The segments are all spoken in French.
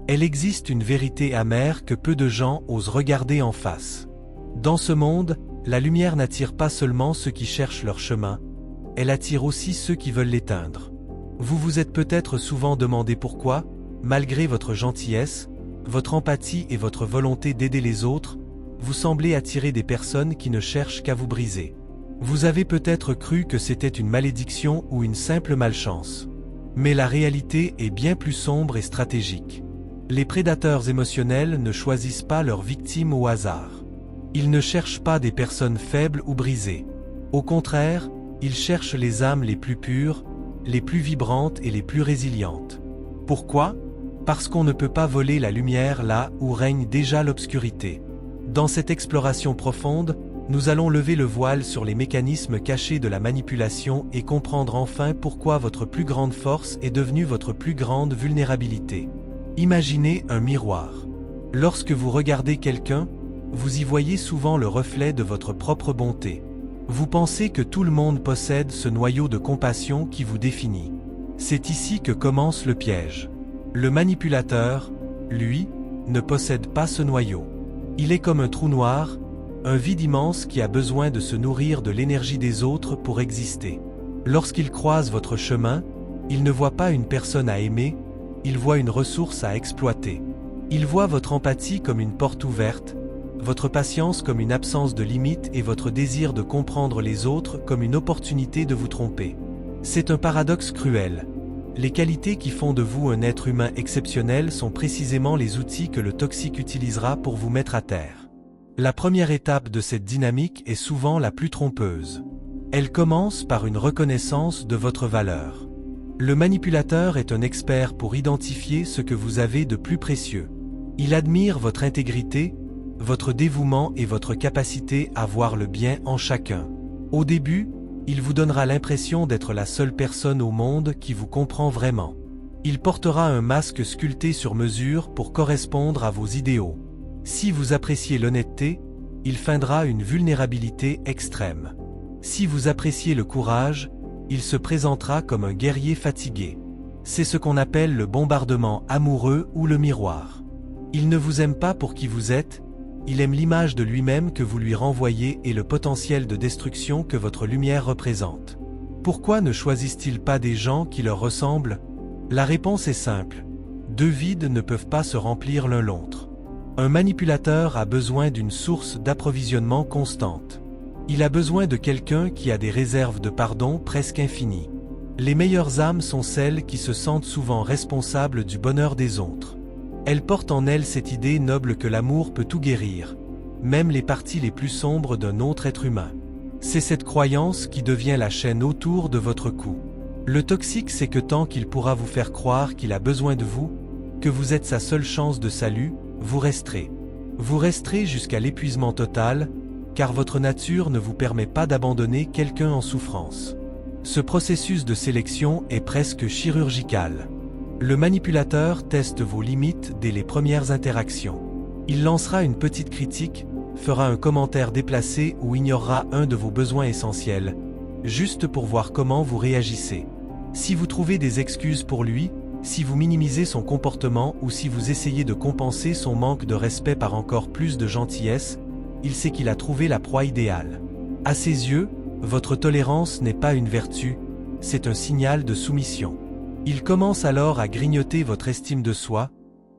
Elle existe une vérité amère que peu de gens osent regarder en face. Dans ce monde, la lumière n'attire pas seulement ceux qui cherchent leur chemin, elle attire aussi ceux qui veulent l'éteindre. Vous vous êtes peut-être souvent demandé pourquoi, malgré votre gentillesse, votre empathie et votre volonté d'aider les autres, vous semblez attirer des personnes qui ne cherchent qu'à vous briser. Vous avez peut-être cru que c'était une malédiction ou une simple malchance. Mais la réalité est bien plus sombre et stratégique. Les prédateurs émotionnels ne choisissent pas leurs victimes au hasard. Ils ne cherchent pas des personnes faibles ou brisées. Au contraire, ils cherchent les âmes les plus pures, les plus vibrantes et les plus résilientes. Pourquoi ? Parce qu'on ne peut pas voler la lumière là où règne déjà l'obscurité. Dans cette exploration profonde, nous allons lever le voile sur les mécanismes cachés de la manipulation et comprendre enfin pourquoi votre plus grande force est devenue votre plus grande vulnérabilité. Imaginez un miroir. Lorsque vous regardez quelqu'un, vous y voyez souvent le reflet de votre propre bonté. Vous pensez que tout le monde possède ce noyau de compassion qui vous définit. C'est ici que commence le piège. Le manipulateur, lui, ne possède pas ce noyau. Il est comme un trou noir, un vide immense qui a besoin de se nourrir de l'énergie des autres pour exister. Lorsqu'il croise votre chemin, il ne voit pas une personne à aimer, il voit une ressource à exploiter. Il voit votre empathie comme une porte ouverte, votre patience comme une absence de limite et votre désir de comprendre les autres comme une opportunité de vous tromper. C'est un paradoxe cruel. Les qualités qui font de vous un être humain exceptionnel sont précisément les outils que le toxique utilisera pour vous mettre à terre. La première étape de cette dynamique est souvent la plus trompeuse. Elle commence par une reconnaissance de votre valeur. Le manipulateur est un expert pour identifier ce que vous avez de plus précieux. Il admire votre intégrité, votre dévouement et votre capacité à voir le bien en chacun. Au début, il vous donnera l'impression d'être la seule personne au monde qui vous comprend vraiment. Il portera un masque sculpté sur mesure pour correspondre à vos idéaux. Si vous appréciez l'honnêteté, il feindra une vulnérabilité extrême. Si vous appréciez le courage, il se présentera comme un guerrier fatigué. C'est ce qu'on appelle le bombardement amoureux ou le miroir. Il ne vous aime pas pour qui vous êtes, il aime l'image de lui-même que vous lui renvoyez et le potentiel de destruction que votre lumière représente. Pourquoi ne choisissent-ils pas des gens qui leur ressemblent? La réponse est simple. Deux vides ne peuvent pas se remplir l'un l'autre. Un manipulateur a besoin d'une source d'approvisionnement constante. Il a besoin de quelqu'un qui a des réserves de pardon presque infinies. Les meilleures âmes sont celles qui se sentent souvent responsables du bonheur des autres. Elles portent en elles cette idée noble que l'amour peut tout guérir, même les parties les plus sombres d'un autre être humain. C'est cette croyance qui devient la chaîne autour de votre cou. Le toxique sait que tant qu'il pourra vous faire croire qu'il a besoin de vous, que vous êtes sa seule chance de salut, vous resterez. Vous resterez jusqu'à l'épuisement total, car votre nature ne vous permet pas d'abandonner quelqu'un en souffrance. Ce processus de sélection est presque chirurgical. Le manipulateur teste vos limites dès les premières interactions. Il lancera une petite critique, fera un commentaire déplacé ou ignorera un de vos besoins essentiels, juste pour voir comment vous réagissez. Si vous trouvez des excuses pour lui, si vous minimisez son comportement ou si vous essayez de compenser son manque de respect par encore plus de gentillesse, il sait qu'il a trouvé la proie idéale. À ses yeux, votre tolérance n'est pas une vertu, c'est un signal de soumission. Il commence alors à grignoter votre estime de soi,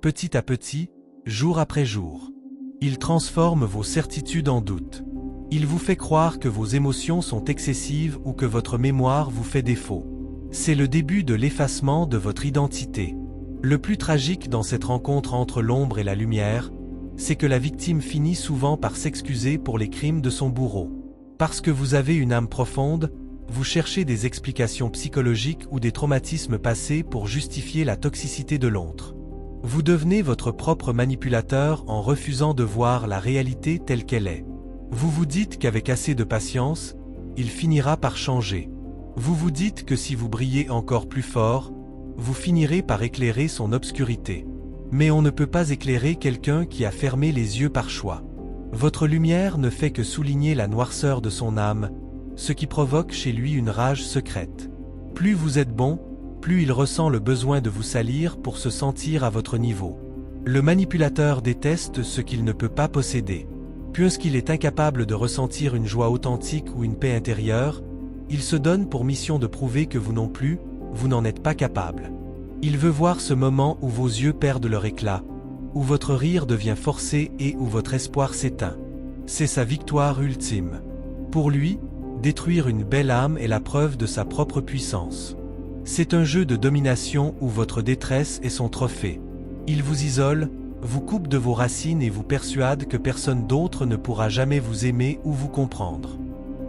petit à petit, jour après jour. Il transforme vos certitudes en doutes. Il vous fait croire que vos émotions sont excessives ou que votre mémoire vous fait défaut. C'est le début de l'effacement de votre identité. Le plus tragique dans cette rencontre entre l'ombre et la lumière, c'est que la victime finit souvent par s'excuser pour les crimes de son bourreau. Parce que vous avez une âme profonde, vous cherchez des explications psychologiques ou des traumatismes passés pour justifier la toxicité de l'autre. Vous devenez votre propre manipulateur en refusant de voir la réalité telle qu'elle est. Vous vous dites qu'avec assez de patience, il finira par changer. Vous vous dites que si vous brillez encore plus fort, vous finirez par éclairer son obscurité. Mais on ne peut pas éclairer quelqu'un qui a fermé les yeux par choix. Votre lumière ne fait que souligner la noirceur de son âme, ce qui provoque chez lui une rage secrète. Plus vous êtes bon, plus il ressent le besoin de vous salir pour se sentir à votre niveau. Le manipulateur déteste ce qu'il ne peut pas posséder. Puisqu'il est incapable de ressentir une joie authentique ou une paix intérieure, il se donne pour mission de prouver que vous non plus, vous n'en êtes pas capable. Il veut voir ce moment où vos yeux perdent leur éclat, où votre rire devient forcé et où votre espoir s'éteint. C'est sa victoire ultime. Pour lui, détruire une belle âme est la preuve de sa propre puissance. C'est un jeu de domination où votre détresse est son trophée. Il vous isole, vous coupe de vos racines et vous persuade que personne d'autre ne pourra jamais vous aimer ou vous comprendre.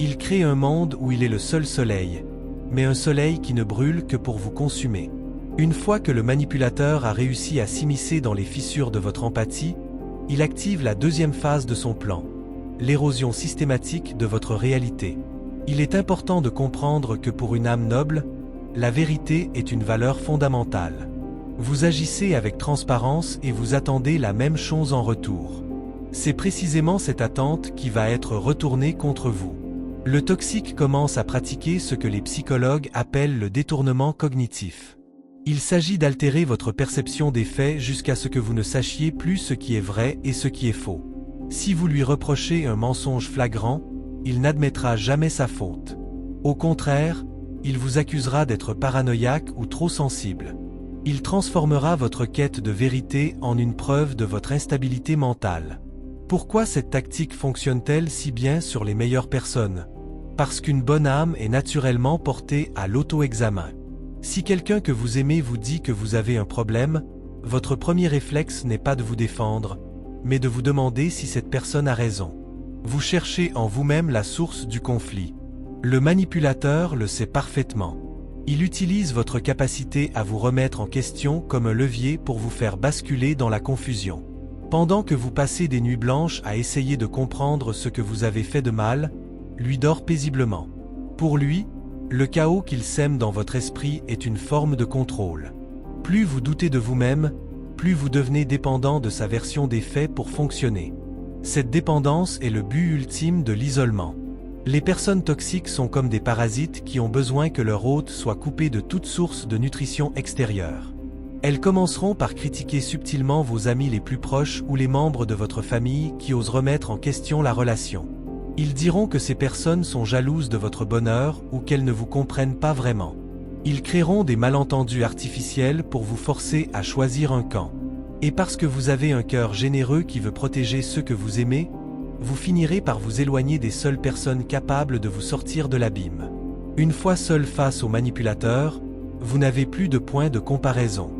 Il crée un monde où il est le seul soleil, mais un soleil qui ne brûle que pour vous consumer. Une fois que le manipulateur a réussi à s'immiscer dans les fissures de votre empathie, il active la deuxième phase de son plan, l'érosion systématique de votre réalité. Il est important de comprendre que pour une âme noble, la vérité est une valeur fondamentale. Vous agissez avec transparence et vous attendez la même chose en retour. C'est précisément cette attente qui va être retournée contre vous. Le toxique commence à pratiquer ce que les psychologues appellent le détournement cognitif. Il s'agit d'altérer votre perception des faits jusqu'à ce que vous ne sachiez plus ce qui est vrai et ce qui est faux. Si vous lui reprochez un mensonge flagrant, il n'admettra jamais sa faute. Au contraire, il vous accusera d'être paranoïaque ou trop sensible. Il transformera votre quête de vérité en une preuve de votre instabilité mentale. Pourquoi cette tactique fonctionne-t-elle si bien sur les meilleures personnes? Parce qu'une bonne âme est naturellement portée à l'auto-examen. Si quelqu'un que vous aimez vous dit que vous avez un problème, votre premier réflexe n'est pas de vous défendre, mais de vous demander si cette personne a raison. Vous cherchez en vous-même la source du conflit. Le manipulateur le sait parfaitement. Il utilise votre capacité à vous remettre en question comme un levier pour vous faire basculer dans la confusion. Pendant que vous passez des nuits blanches à essayer de comprendre ce que vous avez fait de mal, lui dort paisiblement. Pour lui, le chaos qu'il sème dans votre esprit est une forme de contrôle. Plus vous doutez de vous-même, plus vous devenez dépendant de sa version des faits pour fonctionner. Cette dépendance est le but ultime de l'isolement. Les personnes toxiques sont comme des parasites qui ont besoin que leur hôte soit coupé de toute source de nutrition extérieure. Elles commenceront par critiquer subtilement vos amis les plus proches ou les membres de votre famille qui osent remettre en question la relation. Ils diront que ces personnes sont jalouses de votre bonheur ou qu'elles ne vous comprennent pas vraiment. Ils créeront des malentendus artificiels pour vous forcer à choisir un camp. Et parce que vous avez un cœur généreux qui veut protéger ceux que vous aimez, vous finirez par vous éloigner des seules personnes capables de vous sortir de l'abîme. Une fois seul face au manipulateur, vous n'avez plus de point de comparaison.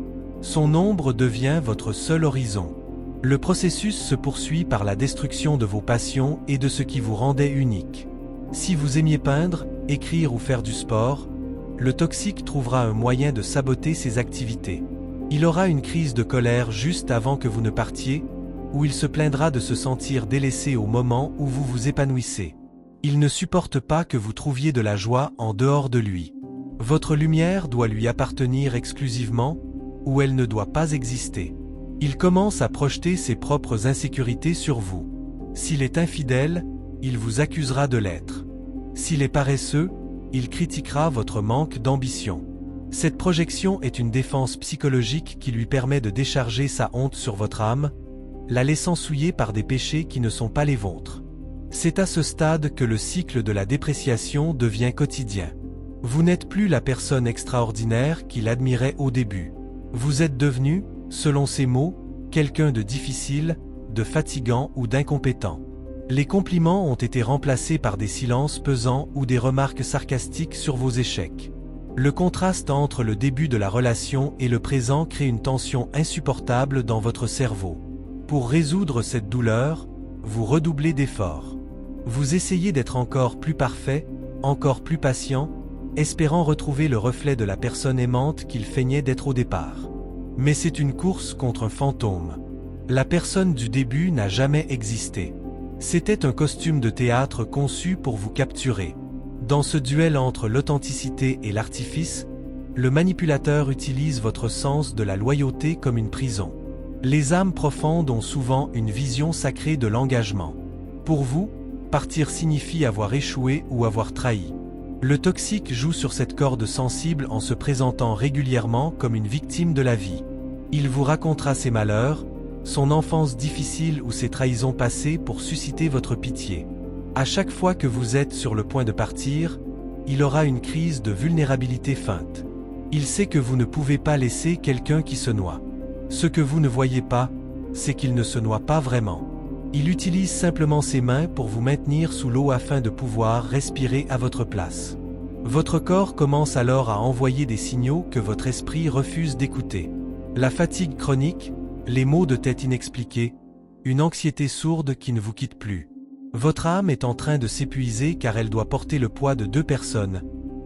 Son ombre devient votre seul horizon. Le processus se poursuit par la destruction de vos passions et de ce qui vous rendait unique. Si vous aimiez peindre, écrire ou faire du sport, le toxique trouvera un moyen de saboter ces activités. Il aura une crise de colère juste avant que vous ne partiez, où il se plaindra de se sentir délaissé au moment où vous vous épanouissez. Il ne supporte pas que vous trouviez de la joie en dehors de lui. Votre lumière doit lui appartenir exclusivement, ou elle ne doit pas exister. Il commence à projeter ses propres insécurités sur vous. S'il est infidèle, il vous accusera de l'être. S'il est paresseux, il critiquera votre manque d'ambition. Cette projection est une défense psychologique qui lui permet de décharger sa honte sur votre âme, la laissant souillée par des péchés qui ne sont pas les vôtres. C'est à ce stade que le cycle de la dépréciation devient quotidien. Vous n'êtes plus la personne extraordinaire qu'il admirait au début. Vous êtes devenu, selon ses mots, quelqu'un de difficile, de fatigant ou d'incompétent. Les compliments ont été remplacés par des silences pesants ou des remarques sarcastiques sur vos échecs. Le contraste entre le début de la relation et le présent crée une tension insupportable dans votre cerveau. Pour résoudre cette douleur, vous redoublez d'efforts. Vous essayez d'être encore plus parfait, encore plus patient, espérant retrouver le reflet de la personne aimante qu'il feignait d'être au départ. Mais c'est une course contre un fantôme. La personne du début n'a jamais existé. C'était un costume de théâtre conçu pour vous capturer. Dans ce duel entre l'authenticité et l'artifice, le manipulateur utilise votre sens de la loyauté comme une prison. Les âmes profondes ont souvent une vision sacrée de l'engagement. Pour vous, partir signifie avoir échoué ou avoir trahi. Le toxique joue sur cette corde sensible en se présentant régulièrement comme une victime de la vie. Il vous racontera ses malheurs, son enfance difficile ou ses trahisons passées pour susciter votre pitié. À chaque fois que vous êtes sur le point de partir, il aura une crise de vulnérabilité feinte. Il sait que vous ne pouvez pas laisser quelqu'un qui se noie. Ce que vous ne voyez pas, c'est qu'il ne se noie pas vraiment. Il utilise simplement ses mains pour vous maintenir sous l'eau afin de pouvoir respirer à votre place. Votre corps commence alors à envoyer des signaux que votre esprit refuse d'écouter. La fatigue chronique, les maux de tête inexpliqués, une anxiété sourde qui ne vous quitte plus. Votre âme est en train de s'épuiser car elle doit porter le poids de 2 personnes,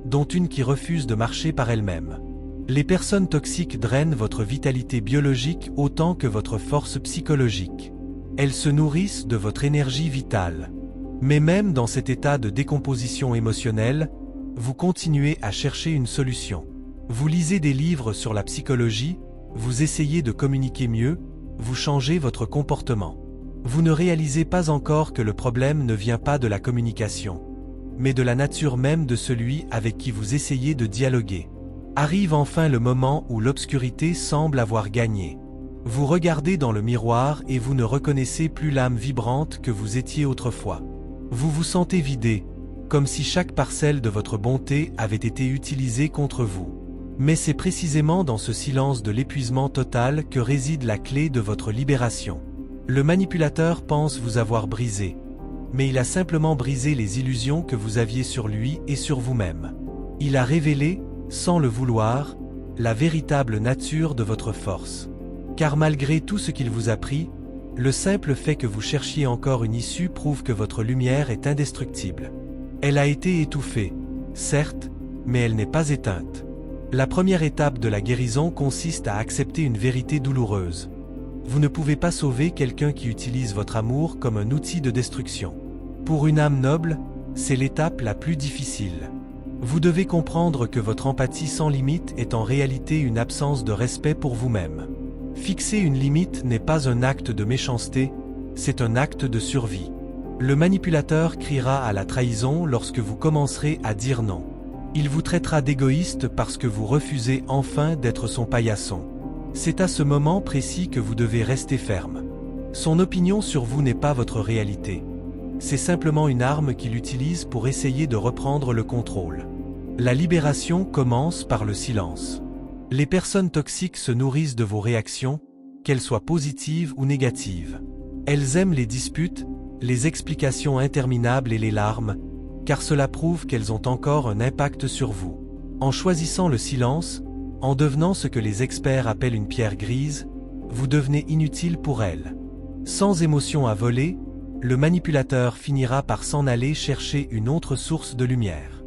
dont une qui refuse de marcher par elle-même. Les personnes toxiques drainent votre vitalité biologique autant que votre force psychologique. Elles se nourrissent de votre énergie vitale. Mais même dans cet état de décomposition émotionnelle, vous continuez à chercher une solution. Vous lisez des livres sur la psychologie, vous essayez de communiquer mieux, vous changez votre comportement. Vous ne réalisez pas encore que le problème ne vient pas de la communication, mais de la nature même de celui avec qui vous essayez de dialoguer. Arrive enfin le moment où l'obscurité semble avoir gagné. Vous regardez dans le miroir et vous ne reconnaissez plus l'âme vibrante que vous étiez autrefois. Vous vous sentez vidé, comme si chaque parcelle de votre bonté avait été utilisée contre vous. Mais c'est précisément dans ce silence de l'épuisement total que réside la clé de votre libération. Le manipulateur pense vous avoir brisé, mais il a simplement brisé les illusions que vous aviez sur lui et sur vous-même. Il a révélé, sans le vouloir, la véritable nature de votre force. Car malgré tout ce qu'il vous a pris, le simple fait que vous cherchiez encore une issue prouve que votre lumière est indestructible. Elle a été étouffée, certes, mais elle n'est pas éteinte. La première étape de la guérison consiste à accepter une vérité douloureuse. Vous ne pouvez pas sauver quelqu'un qui utilise votre amour comme un outil de destruction. Pour une âme noble, c'est l'étape la plus difficile. Vous devez comprendre que votre empathie sans limite est en réalité une absence de respect pour vous-même. Fixer une limite n'est pas un acte de méchanceté, c'est un acte de survie. Le manipulateur criera à la trahison lorsque vous commencerez à dire non. Il vous traitera d'égoïste parce que vous refusez enfin d'être son paillasson. C'est à ce moment précis que vous devez rester ferme. Son opinion sur vous n'est pas votre réalité. C'est simplement une arme qu'il utilise pour essayer de reprendre le contrôle. La libération commence par le silence. Les personnes toxiques se nourrissent de vos réactions, qu'elles soient positives ou négatives. Elles aiment les disputes, les explications interminables et les larmes, car cela prouve qu'elles ont encore un impact sur vous. En choisissant le silence, en devenant ce que les experts appellent une pierre grise, vous devenez inutile pour elles. Sans émotion à voler, le manipulateur finira par s'en aller chercher une autre source de lumière.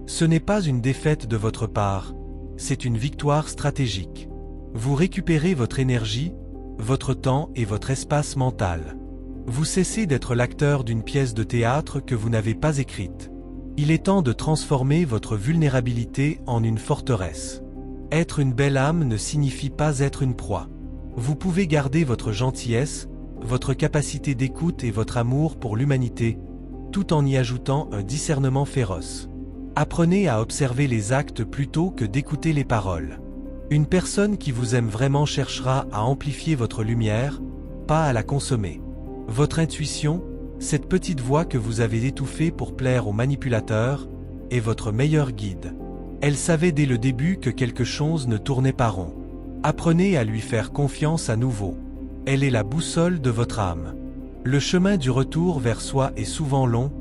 Ce n'est pas une défaite de votre part, c'est une victoire stratégique. Vous récupérez votre énergie, votre temps et votre espace mental. Vous cessez d'être l'acteur d'une pièce de théâtre que vous n'avez pas écrite. Il est temps de transformer votre vulnérabilité en une forteresse. Être une belle âme ne signifie pas être une proie. Vous pouvez garder votre gentillesse, votre capacité d'écoute et votre amour pour l'humanité, tout en y ajoutant un discernement féroce. Apprenez à observer les actes plutôt que d'écouter les paroles. Une personne qui vous aime vraiment cherchera à amplifier votre lumière, pas à la consommer. Votre intuition, cette petite voix que vous avez étouffée pour plaire aux manipulateurs, est votre meilleur guide. Elle savait dès le début que quelque chose ne tournait pas rond. Apprenez à lui faire confiance à nouveau. Elle est la boussole de votre âme. Le chemin du retour vers soi est souvent long,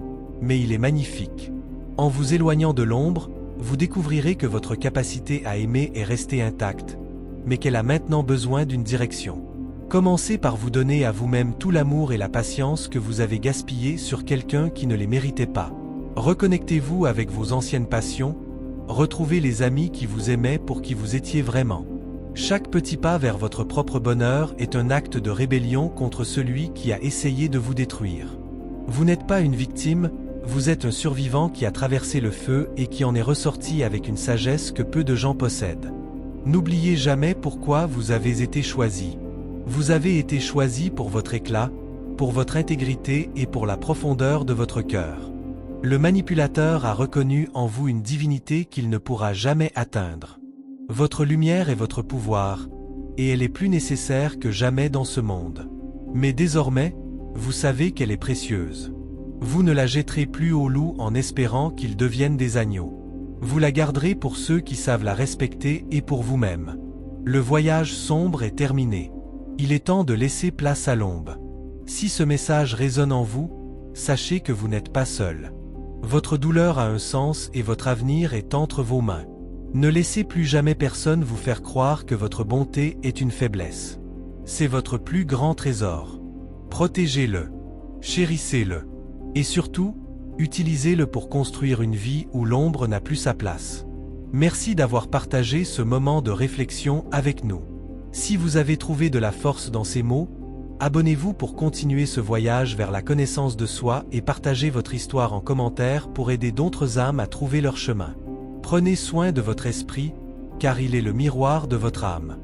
mais il est magnifique. En vous éloignant de l'ombre, vous découvrirez que votre capacité à aimer est restée intacte, mais qu'elle a maintenant besoin d'une direction. Commencez par vous donner à vous-même tout l'amour et la patience que vous avez gaspillés sur quelqu'un qui ne les méritait pas. Reconnectez-vous avec vos anciennes passions, retrouvez les amis qui vous aimaient pour qui vous étiez vraiment. Chaque petit pas vers votre propre bonheur est un acte de rébellion contre celui qui a essayé de vous détruire. Vous n'êtes pas une victime, vous êtes un survivant qui a traversé le feu et qui en est ressorti avec une sagesse que peu de gens possèdent. N'oubliez jamais pourquoi vous avez été choisi. Vous avez été choisi pour votre éclat, pour votre intégrité et pour la profondeur de votre cœur. Le manipulateur a reconnu en vous une divinité qu'il ne pourra jamais atteindre. Votre lumière est votre pouvoir, et elle est plus nécessaire que jamais dans ce monde. Mais désormais, vous savez qu'elle est précieuse. Vous ne la jetterez plus aux loups en espérant qu'ils deviennent des agneaux. Vous la garderez pour ceux qui savent la respecter et pour vous-même. Le voyage sombre est terminé. Il est temps de laisser place à l'aube. Si ce message résonne en vous, sachez que vous n'êtes pas seul. Votre douleur a un sens et votre avenir est entre vos mains. Ne laissez plus jamais personne vous faire croire que votre bonté est une faiblesse. C'est votre plus grand trésor. Protégez-le. Chérissez-le. Et surtout, utilisez-le pour construire une vie où l'ombre n'a plus sa place. Merci d'avoir partagé ce moment de réflexion avec nous. Si vous avez trouvé de la force dans ces mots, abonnez-vous pour continuer ce voyage vers la connaissance de soi et partagez votre histoire en commentaire pour aider d'autres âmes à trouver leur chemin. Prenez soin de votre esprit, car il est le miroir de votre âme.